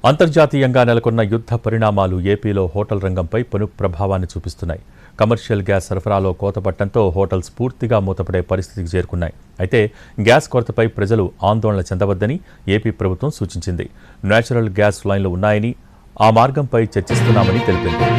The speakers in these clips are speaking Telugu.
అంతర్జాతీయంగా నెలకొన్న యుద్ధ పరిణామాలు ఏపీలో హోటల్ రంగంపై పెను ప్రభావాన్ని చూపిస్తున్నాయి. కమర్షియల్ గ్యాస్ సరఫరాలో కోతపట్టడంతో హోటల్స్ పూర్తిగా మూతపడే పరిస్థితికి చేరుకున్నాయి. అయితే గ్యాస్ కొరతపై ప్రజలు ఆందోళన చెందవద్దని ఏపీ ప్రభుత్వం సూచించింది. నేచురల్ గ్యాస్ లైన్లు ఉన్నాయని, ఆ మార్గంపై చర్చిస్తున్నామని తెలిపింది.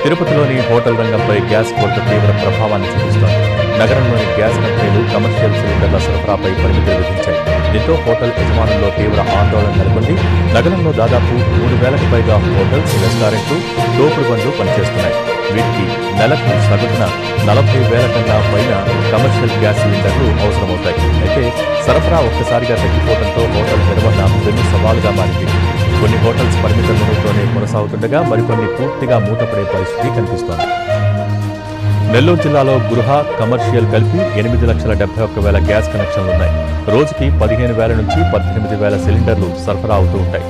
తిరుపతిలోని హోటల్ రంగంపై గ్యాస్ కొరత తీవ్ర ప్రభావాన్ని చూపిస్తోంది. నగరంలోని గ్యాస్ కంపెనీలు కమర్షియల్ సిలిండర్ల సరఫరాపై పరిమితులు విధించాయి. దీంతో హోటల్ యజమానుల్లో తీవ్ర ఆందోళన నెలకొంది. నగరంలో దాదాపు 3,000కు పైగా హోటల్స్, రెస్టారెంట్లు, తోపుడు బండ్లు పనిచేస్తున్నాయి. వీటికి నెలకు సగటున 40,000 కన్నా పైన కమర్షియల్ గ్యాస్ సిలిండర్లు అవసరమవుతాయి. అయితే సరఫరా ఒక్కసారిగా తగ్గిపోవడంతో హోటల్ నిర్వహణ పెను సవాలుగా మారింది. కొన్ని హోటల్స్ పరిమిత మెనూతోనే కొనసాగుతుండగా మరికొన్ని పూర్తిగా మూతపడే పరిస్థితి కనిపిస్తోంది. నెల్లూరు జిల్లాలో గృహ, కమర్షియల్ కలిపి 8,71,000 గ్యాస్ కనెక్షన్లున్నాయి. రోజుకి 15,000 నుంచి 18,000 సిలిండర్లు సరఫరా అవుతూ ఉంటాయి.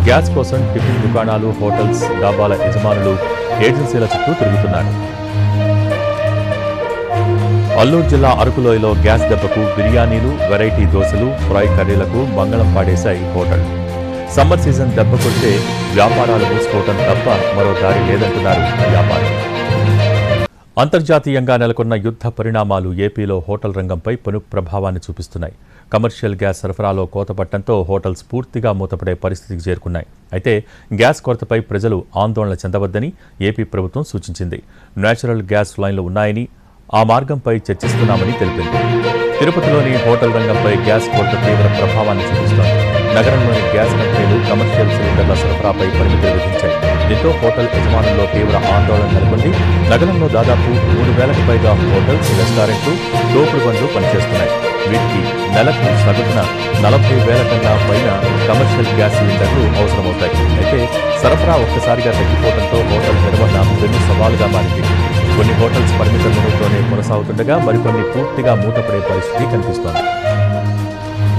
గ్యాస్ కోసం టిఫిన్ దుకాణాలు, హోటల్స్, డాబాల యజమానులు ఏజెన్సీల చుట్టూ తిరుగుతున్నారు. అల్లూరు జిల్లా అరకులోయలో గ్యాస్ దెబ్బకు బిర్యానీలు, వెరైటీ దోశలు, ఫ్రై కర్రీలకు మంగళం పాడేశాయి హోటళ్లు. సమ్మర్ సీజన్ దెబ్బ కొడితే వ్యాపారాలు మూసుకోవడం తప్ప మరో దారి లేదంటున్నారు వ్యాపారులు. అంతర్జాతీయంగా నెలకొన్న యుద్ధ పరిణామాలు ఏపీలో హోటల్ రంగంపై పెను ప్రభావాన్ని చూపిస్తున్నాయి. కమర్షియల్ గ్యాస్ సరఫరాలో కోతపట్టడంతో హోటల్స్ పూర్తిగా మూతపడే పరిస్థితికి చేరుకున్నాయి. అయితే గ్యాస్ కొరతపై ప్రజలు ఆందోళన చెందవద్దని ఏపీ ప్రభుత్వం సూచించింది. నేచురల్ గ్యాస్ లైన్లు ఉన్నాయని, ఆ మార్గంపై చర్చిస్తున్నామని తెలిపింది. తిరుపతిలోని హోటల్ రంగంపై గ్యాస్ కొరత తీవ్ర ప్రభావాన్ని చూపిస్తోంది. నగరంలోని గ్యాస్ కంపెనీలు కమర్షియల్ సిలిండర్ల సరఫరాపై పరిమితులు విధించాయి. దీంతో హోటల్ యజమానుల్లో తీవ్ర ఆందోళన నెలకొంది. నగరంలో దాదాపు 3,000కు పైగా హోటల్స్, రెస్టారెంట్లు, తోపుడు బండ్లు పనిచేస్తున్నాయి. వీటికి నెలకు సగటున 40,000 కన్నా పైన కమర్షియల్ గ్యాస్ సిలిండర్లు అవసరమవుతాయి. అయితే సరఫరా ఒక్కసారిగా తగ్గిపోవడంతో హోటల్ నిర్వహణ పెను సవాలుగా మారింది. కొన్ని హోటల్స్ పరిమిత మెనూతోనే కొనసాగుతుండగా మరికొన్ని పూర్తిగా మూతపడే పరిస్థితి కనిపిస్తోంది.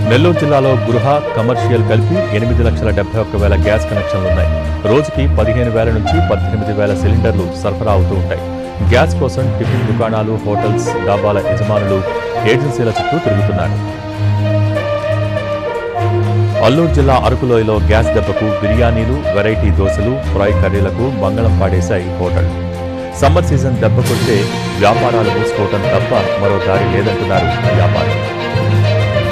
నెల్లూరు జిల్లాలో గృహ, కమర్షియల్ కలిపి 8,71,000 గ్యాస్ కనెక్షన్లున్నాయి. రోజుకి 15,000 నుంచి 18,000 సిలిండర్లు సరఫరా అవుతూ ఉంటాయి. గ్యాస్ కోసం టిఫిన్ దుకాణాలు, హోటల్స్, డాబాల యజమానులు ఏజెన్సీల చుట్టూ తిరుగుతున్నారు. అల్లూరు జిల్లా అరకులోయలో గ్యాస్ దెబ్బకు బిర్యానీలు, వెరైటీ దోశలు, ఫ్రై కర్రీలకు మంగళం పాడేశాయి హోటళ్లు. సమ్మర్ సీజన్ దెబ్బ కొడితే వ్యాపారాలు మూసుకోవడం తప్ప మరో దారి లేదంటున్నారు వ్యాపారులు.